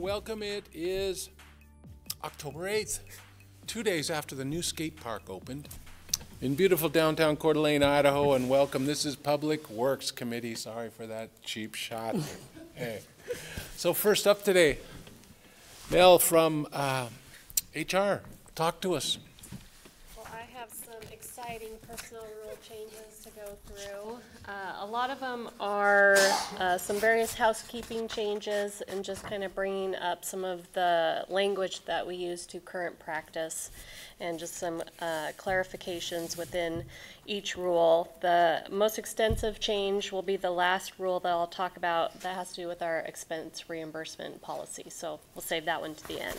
welcome. It is October 8th, 2 days after the new skate park opened in beautiful downtown Coeur d'Alene, Idaho, and welcome. This is Public Works Committee. Sorry for that cheap shot. Hey. So first up today, Mel from HR, talk to us. Well, I have some exciting personnel rule changes to go through. A lot of them are some various housekeeping changes and just kind of bringing up some of the language that we use to current practice and just some clarifications within each rule. The most extensive change will be the last rule that I'll talk about that has to do with our expense reimbursement policy. So we'll save that one to the end.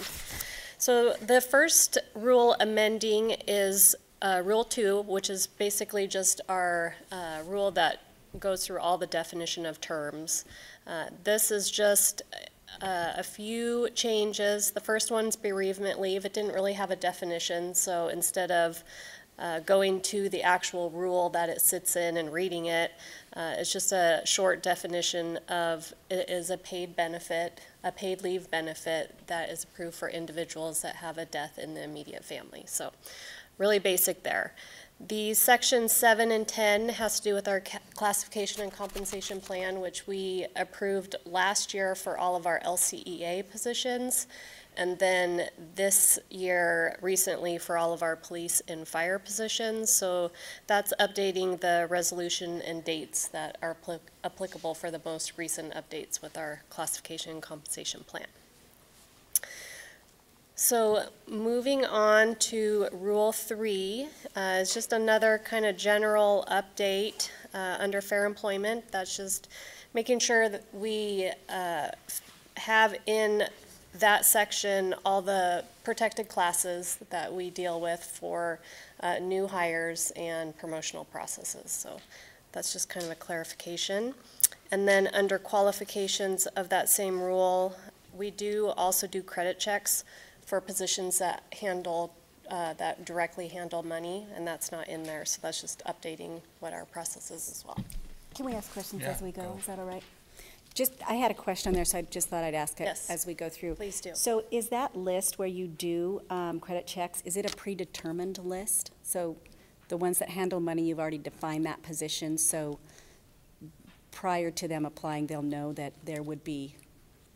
So the first rule amending is Rule 2, which is basically just our rule that goes through all the definition of terms. This is just a few changes. The first one's bereavement leave. It didn't really have a definition, so instead of going to the actual rule that it sits in and reading it, it's just a short definition of it is a paid benefit, a paid leave benefit that is approved for individuals that have a death in the immediate family. So really basic there. The section 7 and 10 has to do with our classification and compensation plan, which we approved last year for all of our LCEA positions, and then this year recently for all of our police and fire positions. So that's updating the resolution and dates that are applicable for the most recent updates with our classification and compensation plan. So moving on to Rule 3 is just another kind of general update under fair employment. That's just making sure that we have in that section all the protected classes that we deal with for new hires and promotional processes. So that's just kind of a clarification. And then under qualifications of that same rule, we do also do credit checks for positions that handle, that directly handle money, and that's not in there, so that's just updating what our process is as well. Can we ask questions as we go? Is that all right? I had a question on there, so I just thought I'd ask it as we go through. Please do. So is that list where you do credit checks, is it a predetermined list? So the ones that handle money, you've already defined that position, so prior to them applying, they'll know that there would be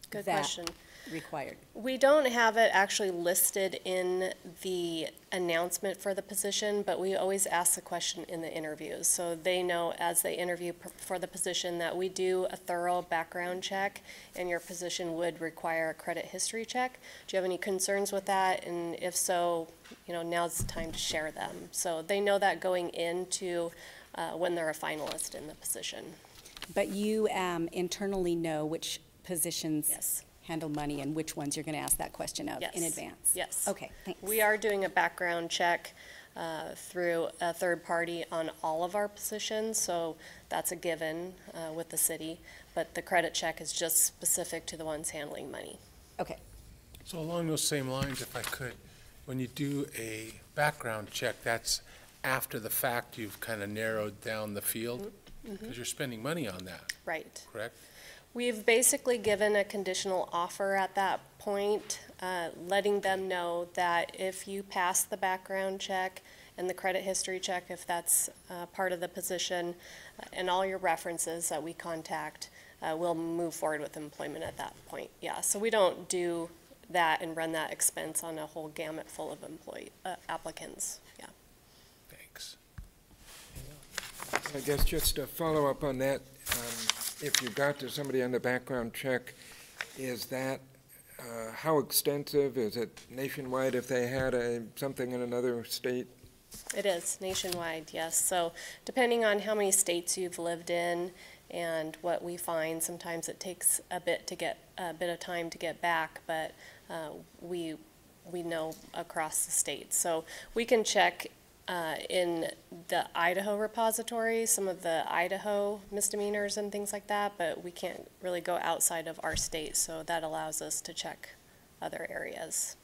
Good question. Required. We don't have it actually listed in the announcement for the position, but we always ask the question in the interviews. So they know as they interview for the position that we do a thorough background check, and your position would require a credit history check. Do you have any concerns with that? And if so, you know, now's the time to share them. So they know that going into when they're a finalist in the position. But you internally know which positions handle money and which ones you're going to ask that question of in advance? Yes. Okay, thanks. We are doing a background check through a third party on all of our positions, so that's a given with the city, but the credit check is just specific to the ones handling money. Okay. So along those same lines, if I could, when you do a background check, that's after the fact you've kind of narrowed down the field, because you're spending money on that. Right. Correct? We've basically given a conditional offer at that point, letting them know that if you pass the background check and the credit history check, if that's part of the position, and all your references that we contact, we'll move forward with employment at that point. Yeah, so we don't do that and run that expense on a whole gamut full of employee applicants. Yeah. Thanks. I guess just to follow up on that, if you got to somebody on the background check, is that how extensive? Is it nationwide if they had something in another state? It is nationwide, yes. So depending on how many states you've lived in and what we find, sometimes it takes a bit of time to get back, but we know across the state. So we can check in the Idaho repository, some of the Idaho misdemeanors and things like that, but we can't really go outside of our state, so that allows us to check other areas.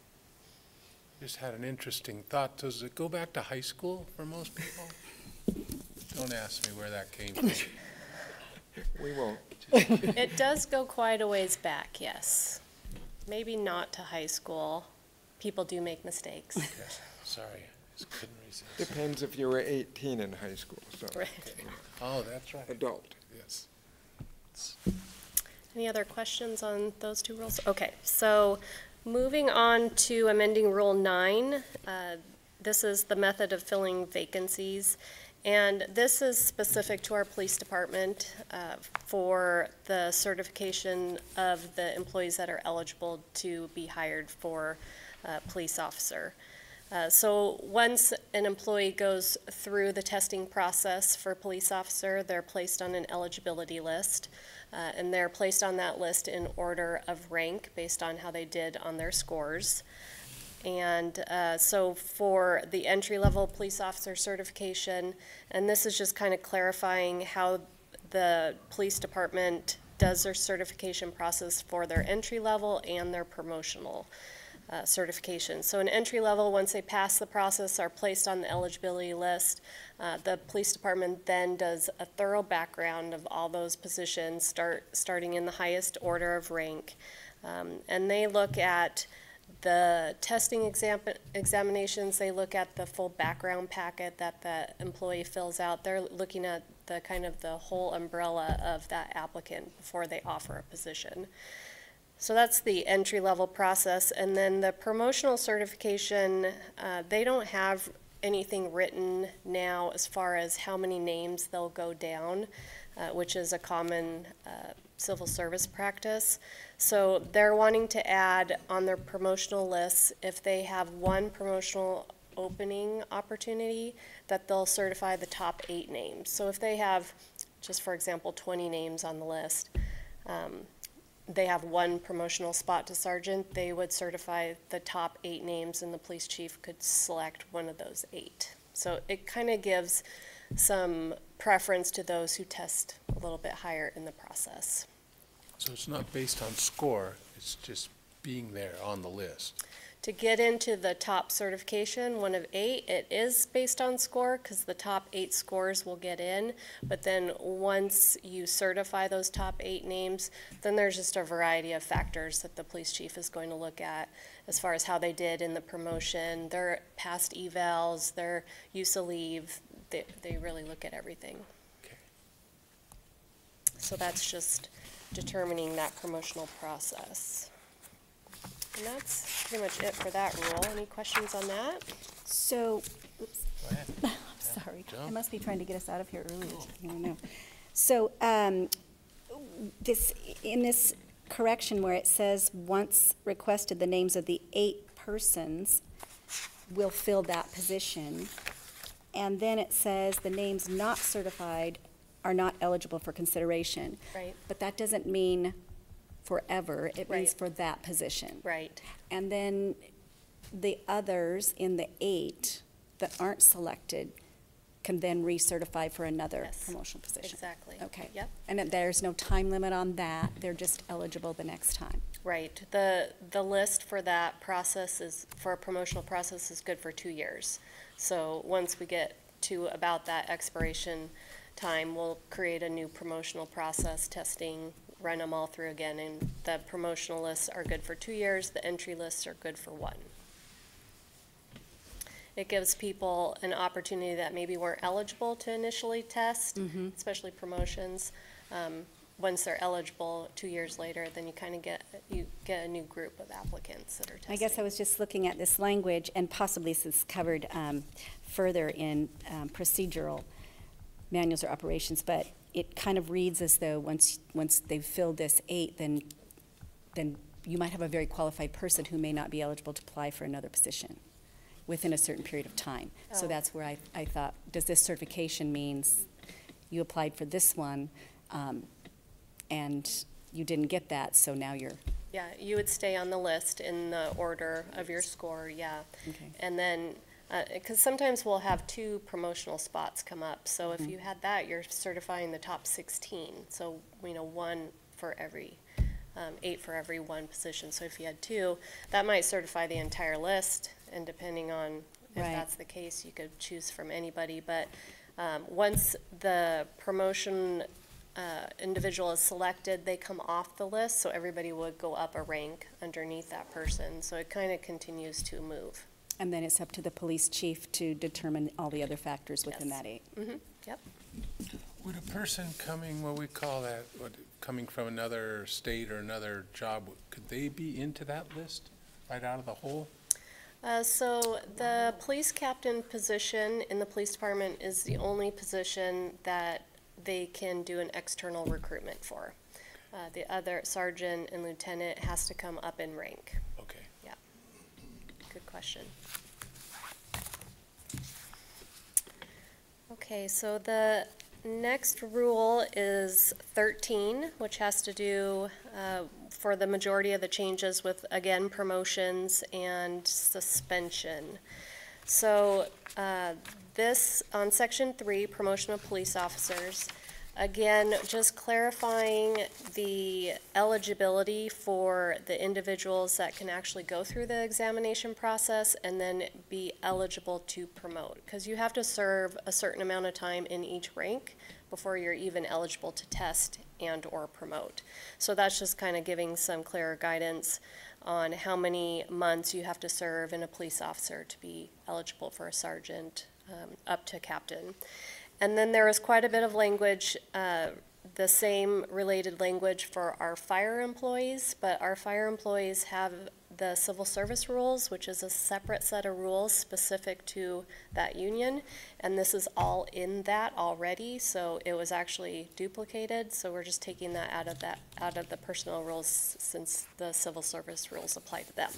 Just had an interesting thought. Does it go back to high school for most people? Don't ask me where that came from. We won't. It does go quite a ways back, yes. maybe not to high school. People do make mistakes. Okay, sorry, I just couldn't resist. Depends if you were 18 in high school, so. Right. Oh, that's right. Adult. Yes. Any other questions on those two rules? Okay, so moving on to amending Rule 9. This is the method of filling vacancies. And this is specific to our police department for the certification of the employees that are eligible to be hired for police officer. So once an employee goes through the testing process for police officer, they're placed on an eligibility list. And they're placed on that list in order of rank based on how they did on their scores. And so for the entry-level police officer certification, and this is just kind of clarifying how the police department does their certification process for their entry level and their promotional certification. So in entry level, once they pass the process, are placed on the eligibility list, the police department then does a thorough background of all those positions, starting in the highest order of rank. And they look at the testing examinations, they look at the full background packet that the employee fills out. They're looking at the kind of the whole umbrella of that applicant before they offer a position. So that's the entry-level process. And then the promotional certification, they don't have anything written now as far as how many names they'll go down, which is a common civil service practice. So they're wanting to add on their promotional lists, if they have one promotional opening opportunity, that they'll certify the top 8 names. So if they have, just for example, 20 names on the list, they have one promotional spot to sergeant, they would certify the top 8 names and the police chief could select one of those 8. So it kind of gives some preference to those who test a little bit higher in the process. So it's not based on score, it's just being there on the list. To get into the top certification, one of 8, it is based on score because the top 8 scores will get in. But then once you certify those top 8 names, then there's just a variety of factors that the police chief is going to look at as far as how they did in the promotion, their past evals, their use of leave. They really look at everything. Okay. So that's just determining that promotional process. And that's pretty much it for that rule. Any questions on that? So, oops, Go ahead. I'm sorry. Jump. I must be trying to get us out of here early. I don't know. So, in this correction where it says, once requested, the names of the 8 persons will fill that position. And then it says the names not certified are not eligible for consideration. Right. But that doesn't mean forever. It means Right. for that position. Right. And then the others in the 8 that aren't selected can then recertify for another Yes. promotional position. Exactly. Okay. Yep. And that there's no time limit on that. They're just eligible the next time. Right. The list for that process is, for a promotional process, is good for 2 years. So once we get to about that expiration time, we'll create a new promotional process, testing, run them all through again, and the promotional lists are good for 2 years, the entry lists are good for 1. It gives people an opportunity that maybe weren't eligible to initially test, especially promotions. Once they're eligible 2 years later, then you kind of get a new group of applicants that are testing. I guess I was just looking at this language, and possibly this is covered further in procedural manuals or operations, but it kind of reads as though once they've filled this 8, then you might have a very qualified person who may not be eligible to apply for another position within a certain period of time. So Oh. that's where I thought, does this certification means you applied for this one, and you didn't get that, so now you're, Yeah, you would stay on the list in the order of your score, yeah. okay. And then, because sometimes we'll have 2 promotional spots come up. So if you had that, you're certifying the top 16. So, 1 for every, 8 for every 1 position. So if you had 2, that might certify the entire list. And depending on if Right. that's the case, you could choose from anybody. But once the promotion individual is selected, they come off the list, so everybody would go up a rank underneath that person. So it kind of continues to move. And then it's up to the police chief to determine all the other factors within Yes. that 8. Mm-hmm. Yep. Would a person coming, what we call that, coming from another state or another job, could they be into that list right out of the hole? So the police captain position in the police department is the only position that they can do an external recruitment for. The other sergeant and lieutenant has to come up in rank. Okay. Yeah. Good question. Okay, so the next rule is 13, which has to do for the majority of the changes with, again, promotions and suspension. So this, on section 3, promotion of police officers, again, just clarifying the eligibility for the individuals that can actually go through the examination process and then be eligible to promote. Because you have to serve a certain amount of time in each rank before you're even eligible to test and or promote. So that's just kind of giving some clearer guidance on how many months you have to serve in a police officer to be eligible for a sergeant up to captain. And then there is quite a bit of language, the same related language for our fire employees, but our fire employees have the civil service rules, which is a separate set of rules specific to that union, and this is all in that already, so it was actually duplicated, so we're just taking that out of the personnel rules since the civil service rules apply to them.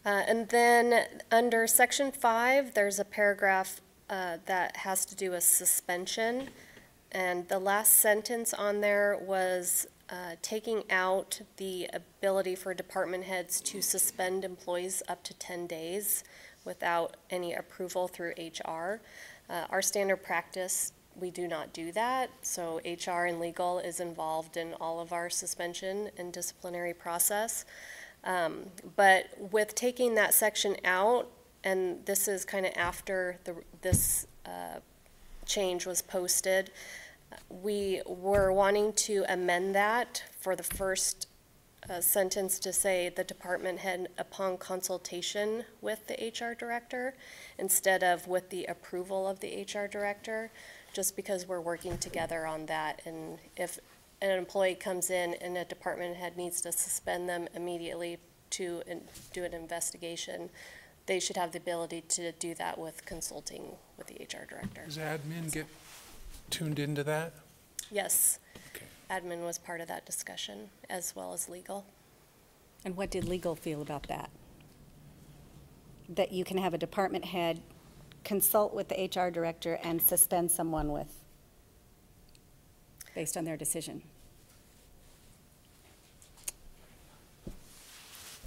And then under section 5, there's a paragraph that has to do with suspension. And the last sentence on there was taking out the ability for department heads to suspend employees up to 10 days without any approval through HR. Our standard practice, we do not do that. So HR and legal is involved in all of our suspension and disciplinary process. But with taking that section out, and this is kind of after this change was posted, we were wanting to amend that for the first sentence to say the department head upon consultation with the HR director instead of with the approval of the HR director, just because we're working together on that. And if an employee comes in and a department head needs to suspend them immediately to do an investigation, they should have the ability to do that with consulting with the HR director. Does admin get tuned into that? Yes. Okay. Admin was part of that discussion, as well as legal. And what did legal feel about that? That you can have a department head consult with the HR director and suspend someone based on their decision?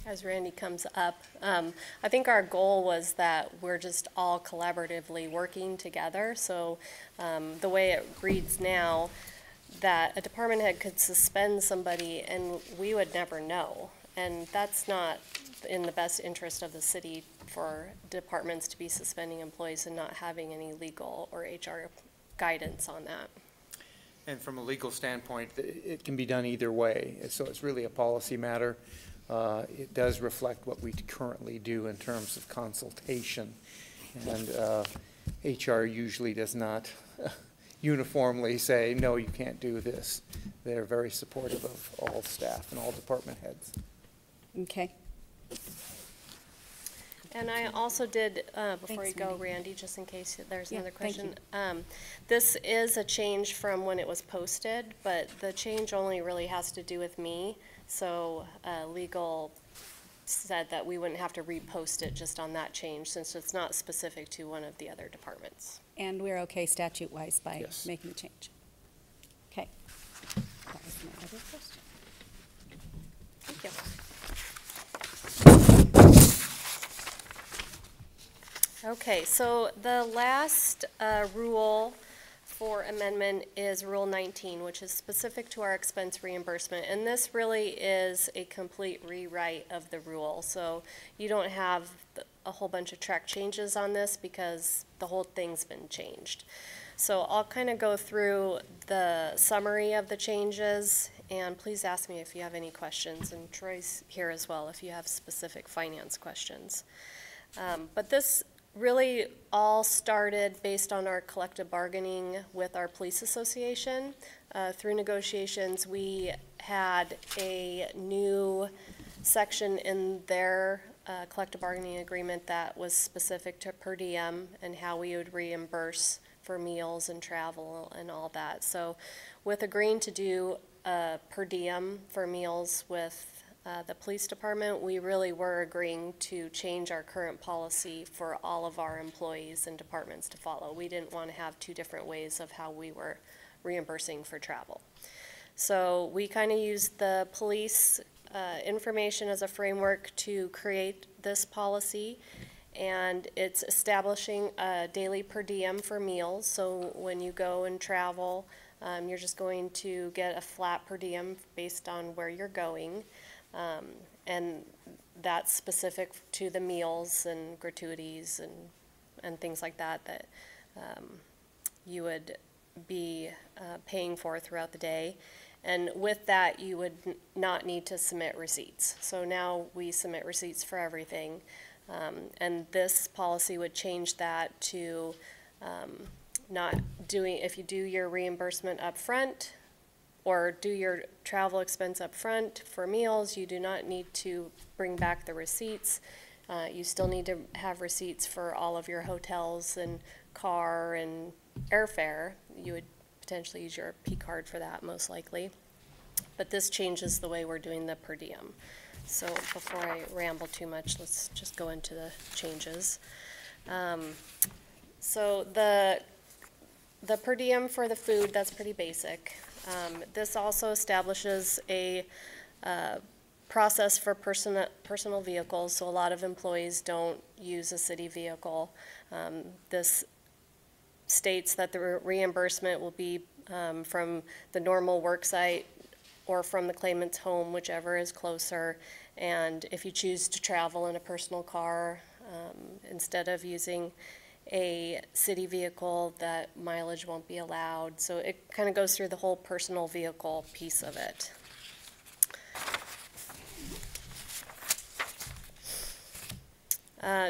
As Randy comes up, I think our goal was that we're just all collaboratively working together. So the way it reads now, that a department head could suspend somebody and we would never know. And that's not in the best interest of the city for departments to be suspending employees and not having any legal or HR guidance on that. And from a legal standpoint, it can be done either way. So it's really a policy matter. It does reflect what we currently do in terms of consultation. And HR usually does not uniformly say, no, you can't do this. They're very supportive of all staff and all department heads. Okay. And I also did, before Thanks, you go, Wendy. Randy, just in case there's Yeah, another thank question. This is a change from when it was posted, but the change only really has to do with me. So legal said that we wouldn't have to repost it just on that change since it's not specific to one of the other departments. And we're okay statute-wise by Yes. making the change? Okay. That was my other question. Thank you. Okay, so the last rule for amendment is Rule 19, which is specific to our expense reimbursement. And this really is a complete rewrite of the rule. So you don't have a whole bunch of track changes on this because the whole thing's been changed. So I'll kind of go through the summary of the changes, and please ask me if you have any questions, and Troy's here as well if you have specific finance questions. But this really all started based on our collective bargaining with our police association. Through negotiations, we had a new section in their collective bargaining agreement that was specific to per diem and how we would reimburse for meals and travel and all that. So with agreeing to do per diem for meals with the police department, we really were agreeing to change our current policy for all of our employees and departments to follow. We didn't want to have two different ways of how we were reimbursing for travel. So we kind of used the police information as a framework to create this policy, and it's establishing a daily per diem for meals. So when you go and travel, you're just going to get a flat per diem based on where you're going. And that's specific to the meals and gratuities and things like that that you would be paying for throughout the day. And with that, you would not need to submit receipts. So now we submit receipts for everything. And this policy would change that to not doing, if you do your reimbursement up front, or do your travel expense up front for meals, you do not need to bring back the receipts. You still need to have receipts for all of your hotels and car and airfare. You would potentially use your P card for that, most likely. But this changes the way we're doing the per diem. So before I ramble too much, let's just go into the changes. So the per diem for the food, that's pretty basic. This also establishes a process for personal vehicles, so a lot of employees don't use a city vehicle. This states that the reimbursement will be from the normal work site or from the claimant's home, whichever is closer. And if you choose to travel in a personal car, instead of using a city vehicle, that mileage won't be allowed. So it kind of goes through the whole personal vehicle piece of it.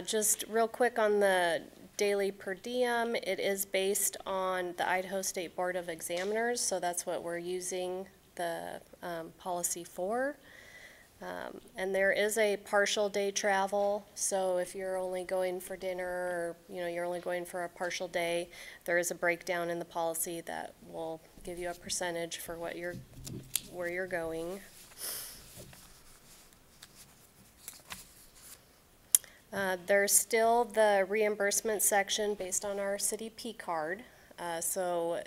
Just real quick on the daily per diem, it is based on the Idaho State Board of Examiners, so that's what we're using the policy for. And there is a partial day travel, so if you're only going for dinner, or you're only going for a partial day, there is a breakdown in the policy that will give you a percentage for where you're going. There's still the reimbursement section based on our city P card, so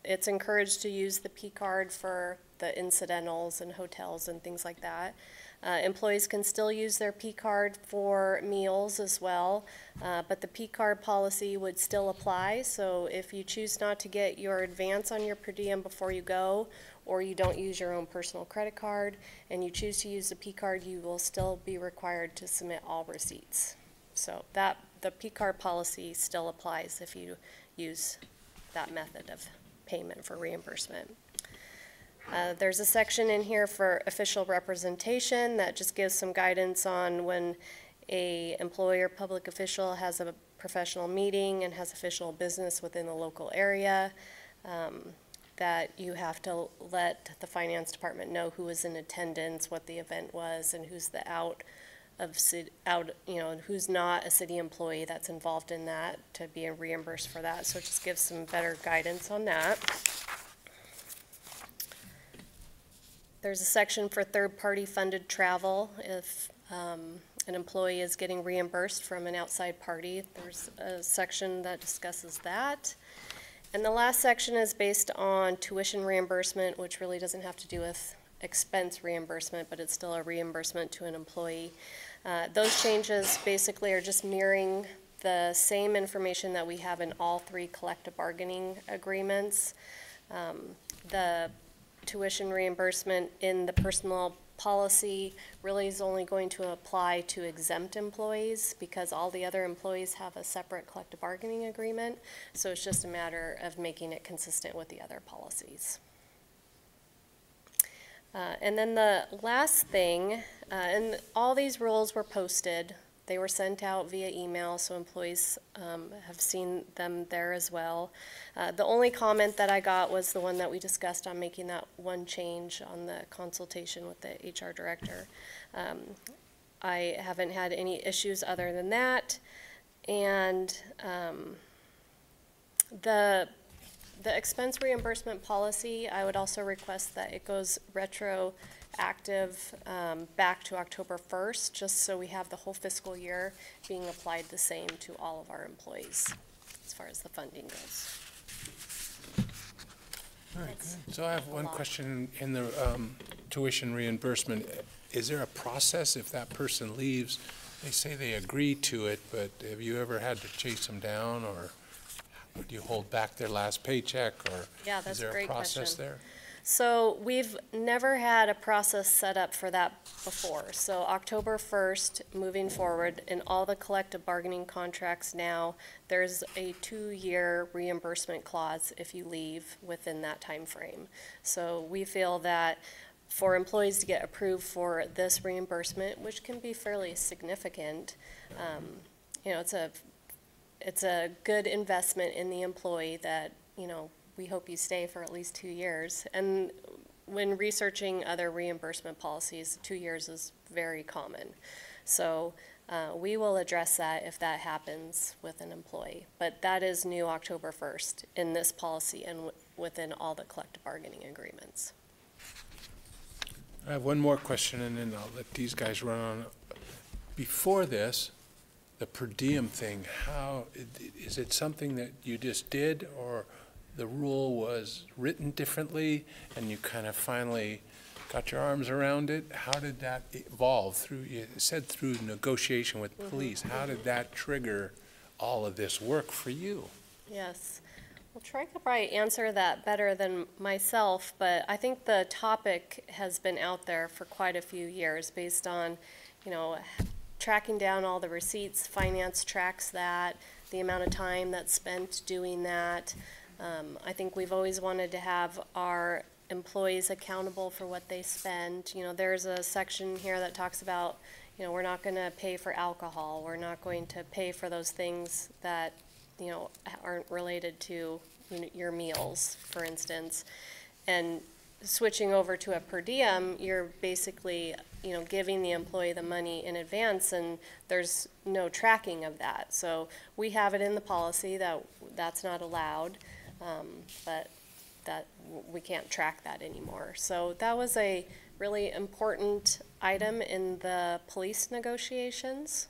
it's encouraged to use the P card for the incidentals and hotels and things like that. Employees can still use their P card for meals as well, but the P card policy would still apply. So if you choose not to get your advance on your per diem before you go, or you don't use your own personal credit card and you choose to use the P card, you will still be required to submit all receipts. So the P card policy still applies if you use that method of payment for reimbursement. There's a section in here for official representation that just gives some guidance on when a employee or public official has a professional meeting and has official business within the local area, that you have to let the finance department know who was in attendance, what the event was, and who's the who's not a city employee that's involved in that, to be reimbursed for that. So it just gives some better guidance on that. There's a section for third-party funded travel. If an employee is getting reimbursed from an outside party, there's a section that discusses that. And the last section is based on tuition reimbursement, which really doesn't have to do with expense reimbursement, but it's still a reimbursement to an employee. Those changes basically are just mirroring the same information that we have in all three collective bargaining agreements. The tuition reimbursement in the personal policy really is only going to apply to exempt employees because all the other employees have a separate collective bargaining agreement. So it's just a matter of making it consistent with the other policies. And then the last thing, and all these rules were posted. They were sent out via email, so employees have seen them there as well. The only comment that I got was the one that we discussed on making that one change on the consultation with the HR director. I haven't had any issues other than that. And the expense reimbursement policy, I would also request that it goes retroactive back to October 1st, just so we have the whole fiscal year being applied the same to all of our employees as far as the funding goes. Very good. So I have one question in the tuition reimbursement. Is there a process if that person leaves? They say they agree to it, but have you ever had to chase them down, or would you hold back their last paycheck, or Yeah, that's is there a great process question. there? So we've never had a process set up for that before. So October 1st, moving forward, in all the collective bargaining contracts now, there's a 2-year reimbursement clause if you leave within that time frame. So we feel that for employees to get approved for this reimbursement, which can be fairly significant, you know, it's a good investment in the employee that, you know, we hope you stay for at least 2 years. And when researching other reimbursement policies, 2 years is very common. So we will address that if that happens with an employee. But that is new October 1st in this policy and within all the collective bargaining agreements. I have one more question, and then I'll let these guys run on. Before this, the per diem thing, how, is it something that you just did, or the rule was written differently and you kind of finally got your arms around it? How did that evolve through, you said through negotiation with police, how did that trigger all of this work for you? Yes. Well, Troy could probably answer that better than myself, but I think the topic has been out there for quite a few years based on, you know, tracking down all the receipts. Finance tracks that, the amount of time that's spent doing that. I think we've always wanted to have our employees accountable for what they spend. You know, there's a section here that talks about, you know, we're not going to pay for alcohol. We're not going to pay for those things that, you know, aren't related to, you know, your meals, for instance. And switching over to a per diem, you're basically, you know, giving the employee the money in advance, and there's no tracking of that. So we have it in the policy that that's not allowed, but that we can't track that anymore. So that was a really important item in the police negotiations.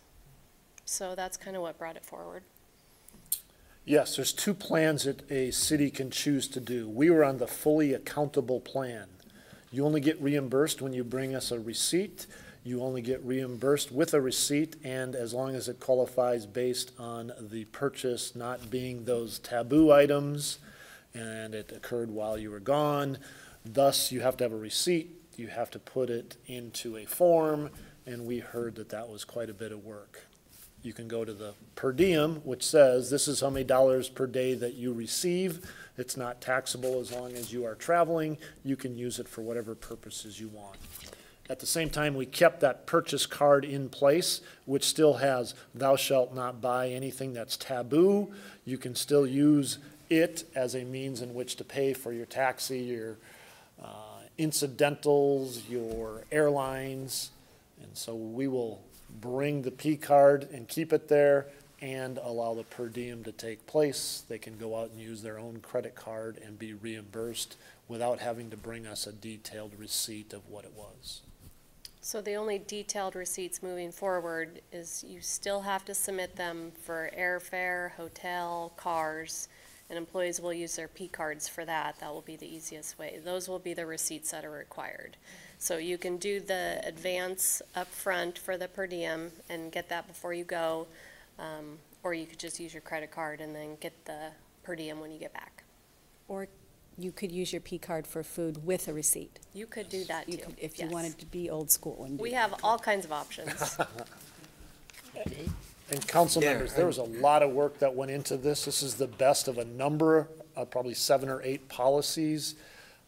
So that's kind of what brought it forward. Yes, there's 2 plans that a city can choose to do. We were on the fully accountable plan. You only get reimbursed when you bring us a receipt. You only get reimbursed with a receipt, and as long as it qualifies based on the purchase not being those taboo items, and it occurred while you were gone. Thus, you have to have a receipt. You have to put it into a form, and we heard that that was quite a bit of work. You can go to the per diem, which says this is how many dollars per day that you receive. It's not taxable as long as you are traveling. You can use it for whatever purposes you want. At the same time, we kept that purchase card in place, which still has thou shalt not buy anything that's taboo. You can still use it as a means in which to pay for your taxi, your incidentals, your airlines. And so we will bring the P card and keep it there and allow the per diem to take place. They can go out and use their own credit card and be reimbursed without having to bring us a detailed receipt of what it was. So the only detailed receipts moving forward is you still have to submit them for airfare, hotel, cars, and employees will use their P cards for that. That will be the easiest way. Those will be the receipts that are required. So you can do the advance up front for the per diem and get that before you go, or you could just use your credit card and then get the per diem when you get back. Or you could use your P card for food with a receipt. You could do that You too. could, if you Yes. wanted to be old school and do We that. have all kinds of options. And council Yeah, members, there was a lot of work that went into this. This is the best of a number, probably 7 or 8 policies.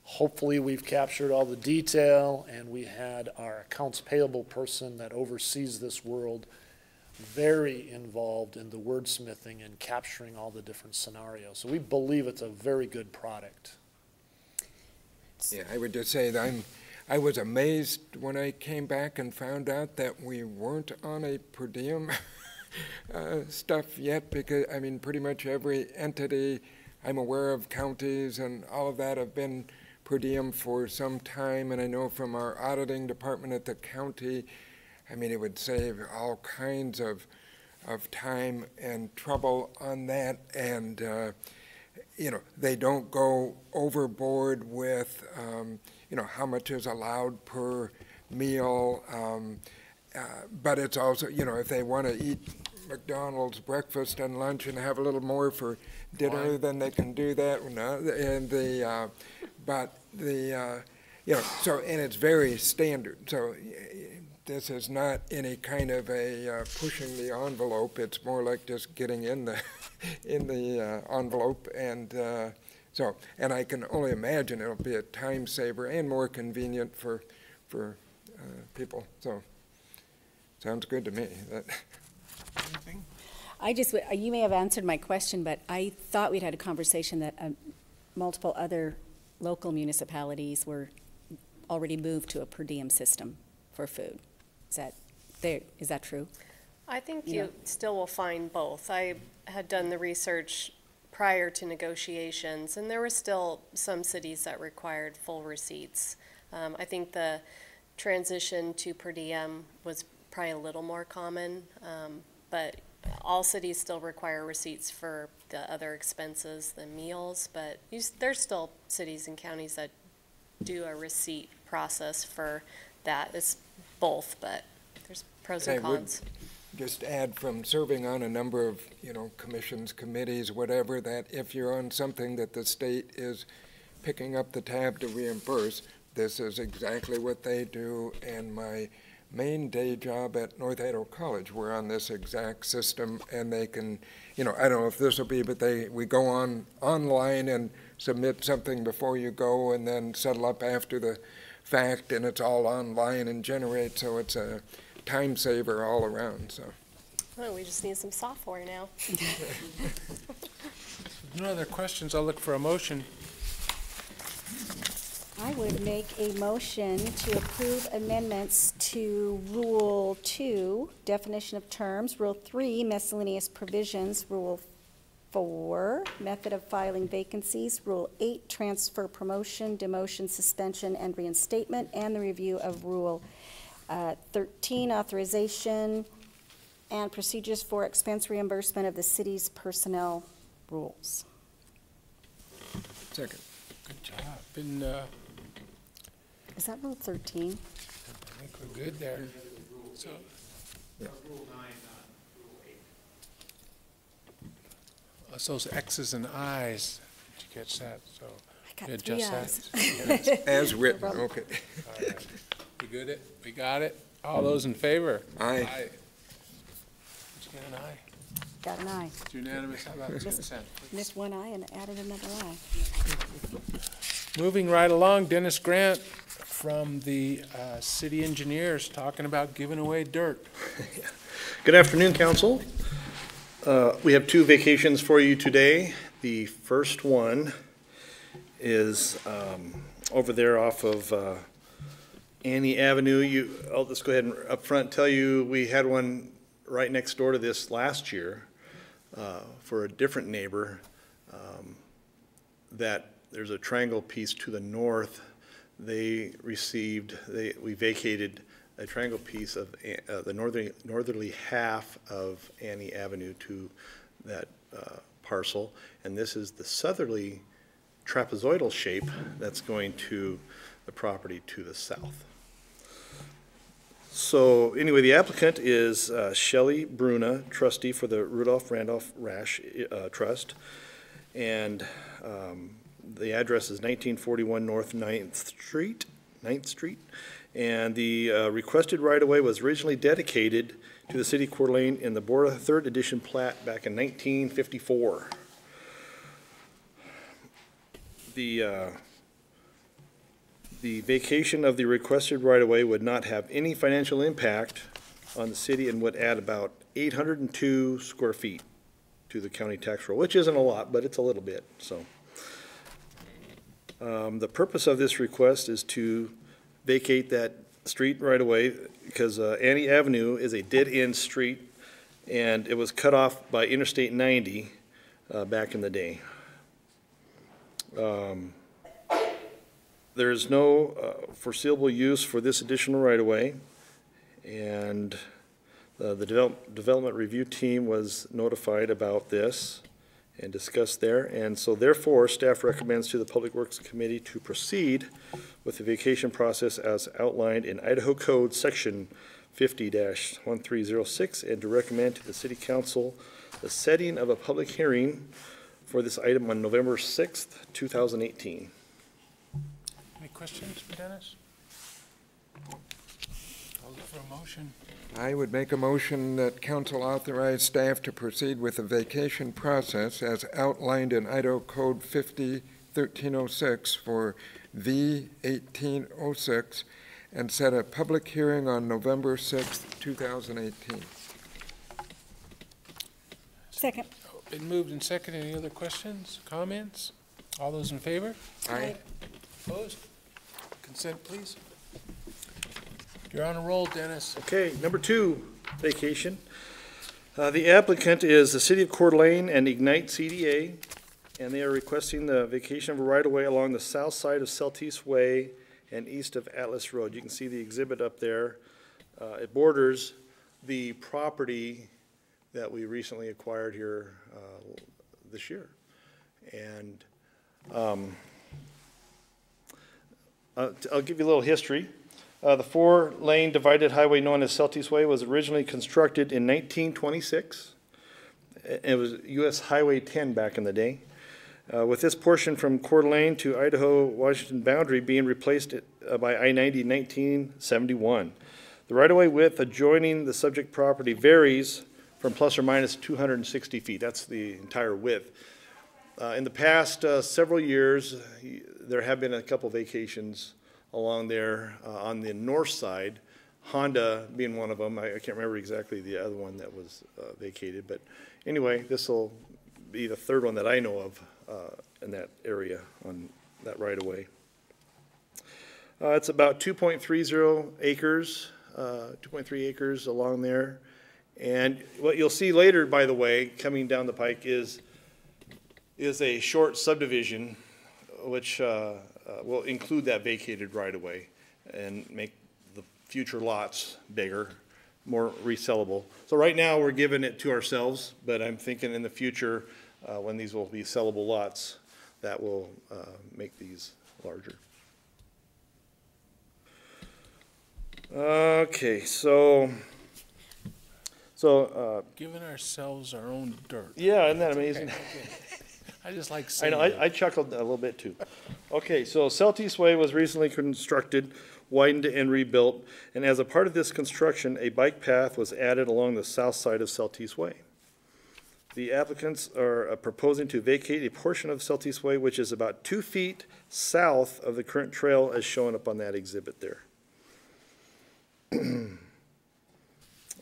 Hopefully, we've captured all the detail, and we had our accounts payable person that oversees this world very involved in the wordsmithing and capturing all the different scenarios. So we believe it's a very good product. Yeah, I would just say that I was amazed when I came back and found out that we weren't on a per diem stuff yet, because, I mean, pretty much every entity I'm aware of, counties and all of that, have been per diem for some time, and I know from our auditing department at the county, I mean, it would save all kinds of time and trouble on that, and you know, they don't go overboard with, you know, how much is allowed per meal, but it's also, you know, if they want to eat McDonald's breakfast and lunch and have a little more for dinner, then they can do that. And the, but the, you know, so, and it's very standard. So this is not any kind of a pushing the envelope. It's more like just getting in the in the envelope, and so, and I can only imagine it'll be a time saver and more convenient for people. So sounds good to me. Anything? I just, you may have answered my question, but I thought we'd had a conversation that multiple other local municipalities were already moved to a per diem system for food. Is that true? I think Yeah. you still will find both. I had done the research prior to negotiations, and there were still some cities that required full receipts. I think the transition to per diem was probably a little more common, but all cities still require receipts for the other expenses, the meals, but there's still cities and counties that do a receipt process for that. It's both, but there's pros and I would cons. just add, from serving on a number of, you know, commissions, committees, whatever, that if you're on something that the state is picking up the tab to reimburse, this is exactly what they do. And my main day job at North Idaho College, we're on this exact system, and they can, you know, I don't know if this will be, but we go online and submit something before you go, and then settle up after the fact, and it's all online and generate, so it's a time saver all around. So Oh, we just need some software now. No other questions, I'll look for a motion. I would make a motion to approve amendments to Rule 2, definition of terms, Rule 3, miscellaneous provisions, Rule 4, method of filing vacancies, Rule 8, transfer, promotion, demotion, suspension, and reinstatement, and the review of Rule 13, authorization and procedures for expense reimbursement of the city's personnel rules. second. Good job. Is that Rule 13? I think we're good there. So, it's those X's and I's. Did you catch that? So I got you 3 adjust eyes. that. As written, problem. okay. All right. We good it? We got it? All those in favor? Aye. Did you get an aye? Got an eye. It's unanimous. How about consent? Missed one eye and added another eye. Moving right along, Dennis Grant from the city engineers talking about giving away dirt. Good afternoon, council. We have 2 vacations for you today. The first one is over there off of Annie Avenue. I'll just go ahead and up front tell you, we had one right next door to this last year for a different neighbor, that there's a triangle piece to the north. We vacated a triangle piece of the northerly half of Annie Avenue to that parcel, and this is the southerly trapezoidal shape that's going to the property to the south. So anyway, the applicant is Shelley Bruna, trustee for the Rudolph Randolph Rasch Trust, and The address is 1941 North 9th Street. And the requested right-of-way was originally dedicated to the city of Coeur d'Alene in the Borda 3rd Edition plat back in 1954. The vacation of the requested right-of-way would not have any financial impact on the city and would add about 802 square feet to the county tax roll, which isn't a lot, but it's a little bit, so. The purpose of this request is to vacate that street right away because Annie Avenue is a dead-end street and it was cut off by Interstate 90 back in the day. There is no foreseeable use for this additional right-of-way, and the development review team was notified about this and discussed there, and so therefore, staff recommends to the Public Works Committee to proceed with the vacation process as outlined in Idaho Code Section 50-1306, and to recommend to the City Council the setting of a public hearing for this item on November 6th, 2018. Any questions for Dennis? I'll look for a motion. I would make a motion that council authorize staff to proceed with the vacation process as outlined in Idaho Code 50-1306 for V-1806 and set a public hearing on November 6th, 2018. Second. Been moved and seconded. Any other questions, comments? All those in favor? Aye. Opposed? Consent, please. You're on a roll, Dennis. Okay, number 2, vacation. The applicant is the City of Coeur d'Alene and Ignite CDA, and they are requesting the vacation of a right-of-way along the south side of Celtice Way and east of Atlas Road. You can see the exhibit up there. It borders the property that we recently acquired here this year. And I'll give you a little history. The 4-lane divided highway known as Celtice Way was originally constructed in 1926. It was U.S. Highway 10 back in the day. With this portion from Coeur d'Alene to Idaho-Washington boundary being replaced by I-90 in 1971. The right-of-way width adjoining the subject property varies from plus or minus 260 feet. That's the entire width. In the past several years, there have been a couple vacations along there on the north side, Honda being one of them. I can't remember exactly the other one that was vacated, but anyway, this will be the third one that I know of in that area on that right-of-way. It's about 2.30 acres, 2.3 acres along there. And what you'll see later, by the way, coming down the pike is a short subdivision which will include that vacated right-of-way and make the future lots bigger, more resellable. So right now, we're giving it to ourselves, but I'm thinking in the future, when these will be sellable lots, that will make these larger. Okay, so Giving ourselves our own dirt. yeah, isn't that amazing? Okay. I just like I saying know, that. I chuckled a little bit too. Okay, so Celtice Way was recently constructed, widened and rebuilt, and as a part of this construction, a bike path was added along the south side of Celtice Way. The applicants are proposing to vacate a portion of Celtice Way, which is about 2 feet south of the current trail as shown up on that exhibit there.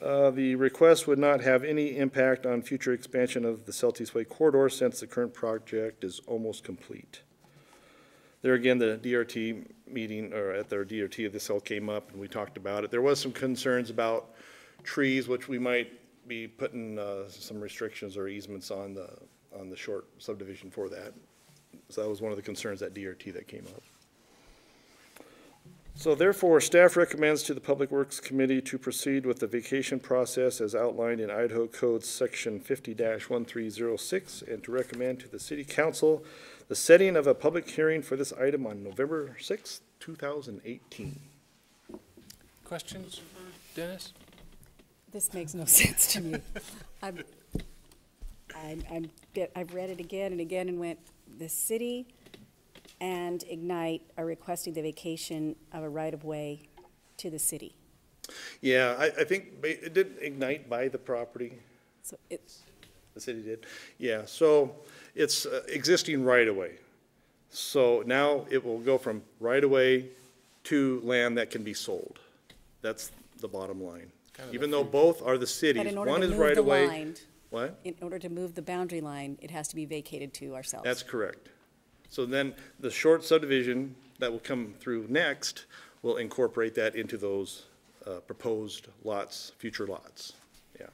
The request would not have any impact on future expansion of the Celtice Way corridor since the current project is almost complete. There again, the DRT meeting, or at their DRT, this all came up and we talked about it. There was some concerns about trees, which we might be putting some restrictions or easements on the short subdivision for that. So that was one of the concerns at DRT that came up. So therefore, staff recommends to the Public Works Committee to proceed with the vacation process as outlined in Idaho Code Section 50-1306 and to recommend to the City Council the setting of a public hearing for this item on November 6th, 2018. Questions for Dennis? This makes no sense to me. I've read it again and again and went, the city and Ignite are requesting the vacation of a right-of-way to the city. Yeah, I think it did Ignite buy the property. So it's, The city did. Yeah, so it's existing right-of-way. So now it will go from right-of-way to land that can be sold. That's the bottom line. Even though both are the but cities, in order one to is move the right-of-way. line, What? in order to move the boundary line, it has to be vacated to ourselves. That's correct. So then the short subdivision that will come through next will incorporate that into those proposed lots, future lots. Yeah.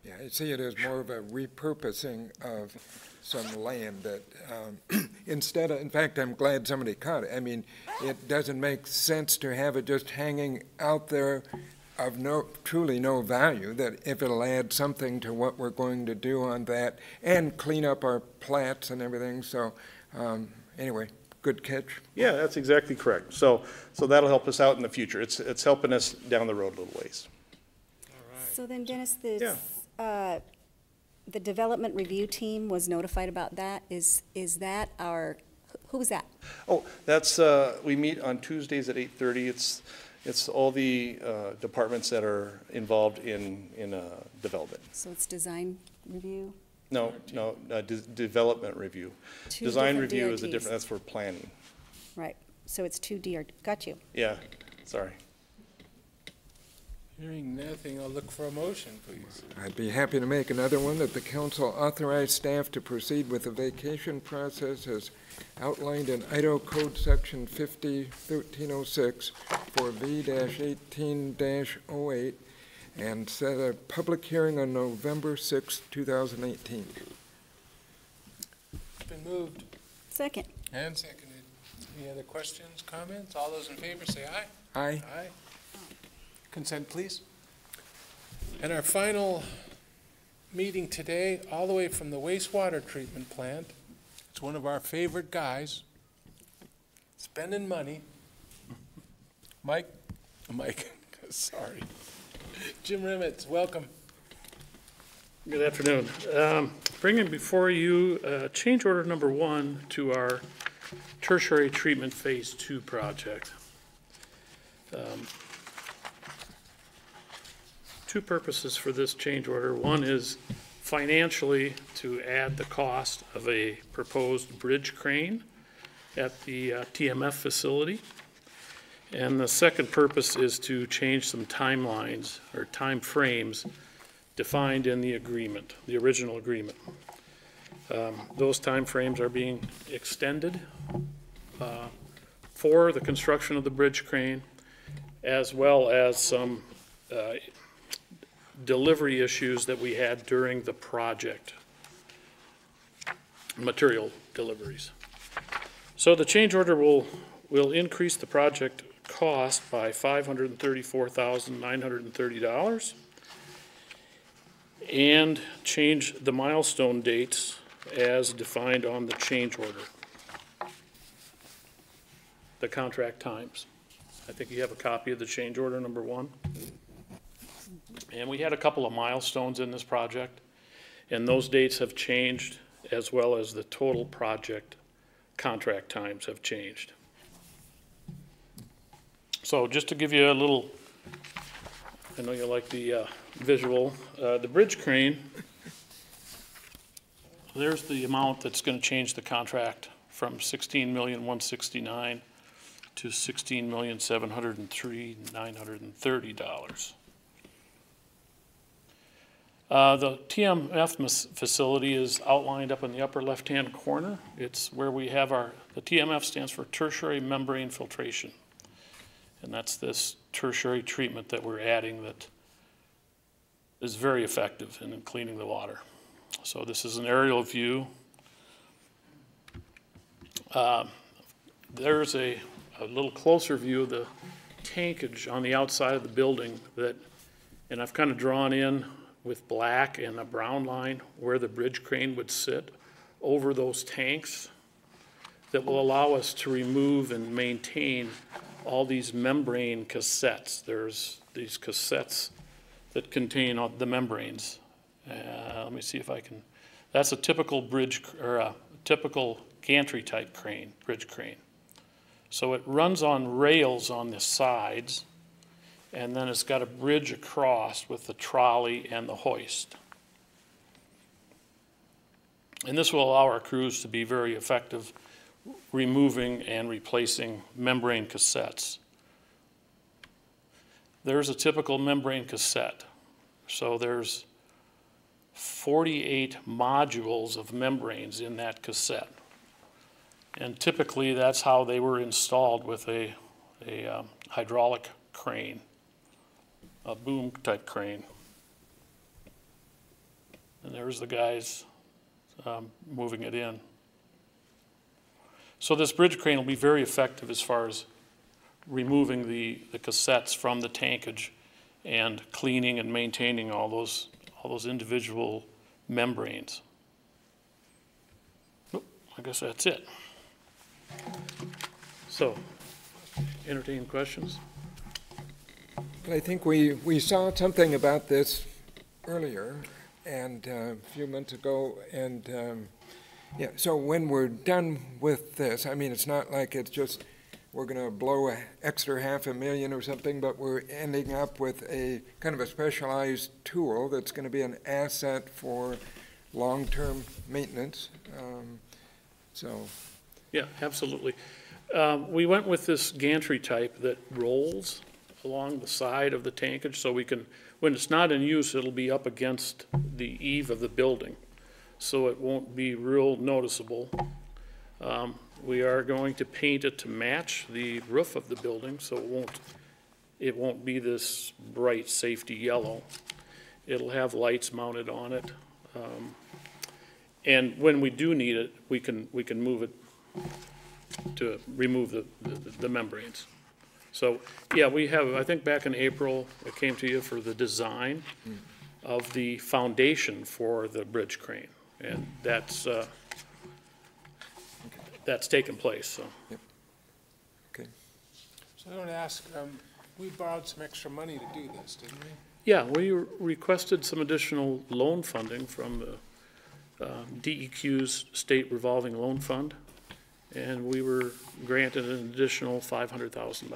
Yeah, I see it as more of a repurposing of some land that, instead of, in fact, I'm glad somebody caught it. I mean, it doesn't make sense to have it just hanging out there of truly no value, that if it'll add something to what we're going to do on that and clean up our plats and everything. So, anyway, good catch. Yeah, that's exactly correct. So that'll help us out in the future. It's helping us down the road a little ways. So then, Dennis, Yeah. the development review team was notified about that. Is that who was that? Oh, that's, we meet on Tuesdays at 8:30. It's all the departments that are involved in development. So it's design review? No, development review. Two Design different review is a DRTs. different, that's for planning. Right, so it's two got you. Yeah, sorry. Hearing nothing, I'll look for a motion, please. I'd be happy to make another one, that the council authorize staff to proceed with the vacation process as outlined in Idaho Code Section 50-1306 for V-18-08 and set a public hearing on November 6, 2018. It's been moved Second. and seconded. Any other questions, comments? All those in favor say aye. Aye. Aye. Consent, please. And our final meeting today, all the way from the wastewater treatment plant. It's one of our favorite guys, spending money. Mike, sorry. Jim Rimmets, welcome. Good afternoon. Bringing before you change order number 1 to our tertiary treatment phase 2 project. Two purposes for this change order. One is financially to add the cost of a proposed bridge crane at the TMF facility. And the second purpose is to change some timelines or time frames defined in the agreement, the original agreement. Those time frames are being extended for the construction of the bridge crane, as well as some delivery issues that we had during the project, material deliveries. So the change order will increase the project cost by $534,930 and change the milestone dates as defined on the change order. The contract times. I think you have a copy of the change order number 1. And we had a couple of milestones in this project, and those dates have changed, as well as the total project contract times have changed. So just to give you a little, I know you like the visual, the bridge crane, there's the amount that's going to change the contract from $16,169,000 to $16,703,930. The TMF facility is outlined up in the upper left-hand corner. It's where we have the TMF stands for tertiary membrane filtration. And that's this tertiary treatment that we're adding that is very effective in cleaning the water. So this is an aerial view. There's a little closer view of the tankage on the outside of the building and I've kind of drawn in with black and a brown line where the bridge crane would sit over those tanks that will allow us to remove and maintain all these membrane cassettes. There's these cassettes that contain all the membranes. Let me see if I can, that's a typical bridge, or a typical gantry type crane, bridge crane. So it runs on rails on the sides, and then it's got a bridge across with the trolley and the hoist. And this will allow our crews to be very effective removing and replacing membrane cassettes. There's a typical membrane cassette. So there's 48 modules of membranes in that cassette. And typically that's how they were installed with a hydraulic crane, a boom type crane. And there's the guys moving it in. So this bridge crane will be very effective as far as removing the cassettes from the tankage and cleaning and maintaining all those individual membranes. Oop, I guess that's it. So, entertain questions? I think we saw something about this earlier and a few months ago, and yeah, so when we're done with this, I mean, it's not like it's just we're going to blow an extra $500,000 or something, but we're ending up with a kind of a specialized tool that's going to be an asset for long-term maintenance. So, yeah, absolutely. We went with this gantry type that rolls along the side of the tankage, so we can, when it's not in use, it'll be up against the eave of the building, so it won't be real noticeable. We are going to paint it to match the roof of the building, so it won't be this bright safety yellow. It'll have lights mounted on it, and when we do need it, we can move it to remove the membranes. So, yeah, we have, I think back in April, I came to you for the design of the foundation for the bridge crane, and that's taken place, so. yep. Okay. So I want to ask, we borrowed some extra money to do this, didn't we? Yeah, we requested some additional loan funding from the DEQ's State Revolving Loan Fund, and we were granted an additional $500,000.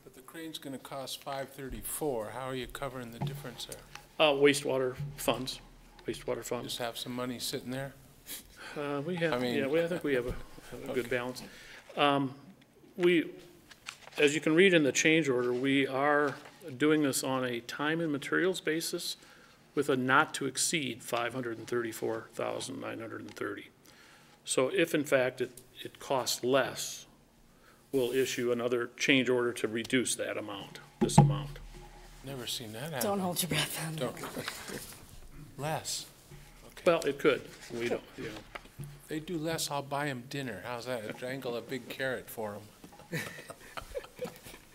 But the crane's going to cost $534. How are you covering the difference there? Wastewater funds. Just have some money sitting there? We have, I mean- I think we have a good balance. As you can read in the change order, we are doing this on a time and materials basis with a not to exceed $534,930. So if in fact it costs less, we'll issue another change order to reduce that amount, this amount. Never seen that happen. Don't hold your breath on that. Less. Well, it could, we don't, you know. If they do less, I'll buy them dinner. How's that? I'll dangle a big carrot for them.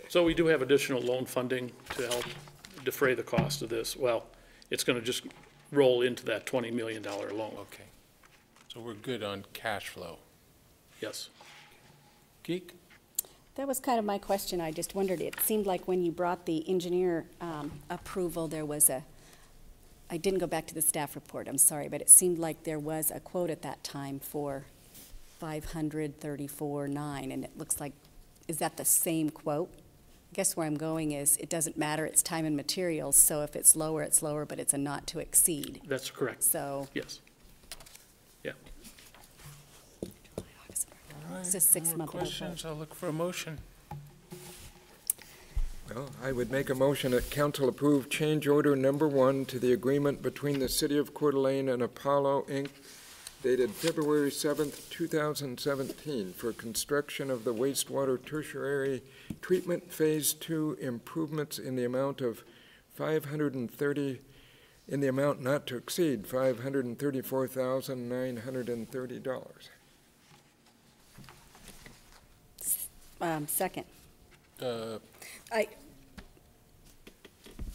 So we do have additional loan funding to help defray the cost of this. Well, it's gonna just roll into that $20 million loan, Okay. So we're good on cash flow. yes. Geek? That was kind of my question. I just wondered, it seemed like when you brought the engineer approval, there was I didn't go back to the staff report, I'm sorry, but it seemed like there was a quote at that time for $534,900, and it looks like, is that the same quote? I guess where I'm going is, it doesn't matter, it's time and materials, so if it's lower, but it's a not to exceed. That's correct, So yes. Yeah. All It's a right, 6 more month questions? I'll look for a motion. Well, I would make a motion that council approve change order number 1 to the agreement between the City of Coeur d'Alene and Apollo, Inc., dated February 7th, 2017, for construction of the wastewater tertiary treatment Phase 2 improvements in the amount of not to exceed $534,930. Second. I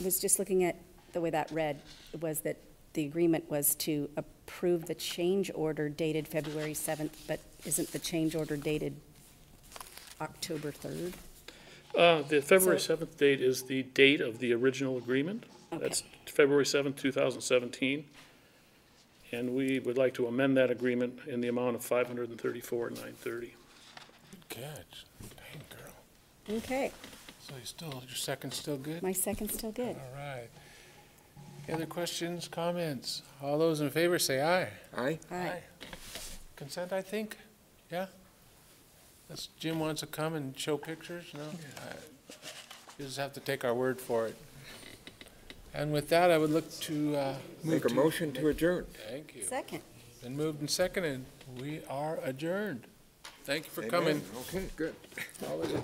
Was just looking at the way that read, was that the agreement was to approve the change order dated February 7th, but isn't the change order dated October 3rd? The February 7th date is the date of the original agreement. Okay. That's February 7th, 2017. And we would like to amend that agreement in the amount of $534,930. catch. much. Dang, girl. Okay, So your second's still good? my second's still good. All right. Any other questions, comments? All those in favor say aye. Aye? Aye. Consent, I think? Yeah? That's, Jim wants to come and show pictures, no? You just have to take our word for it. And with that, I would look to move Make a to- motion to adjourn. Thank you. Second. Been moved and seconded. We are adjourned. Thank you for Amen. coming. Okay, good. All of it.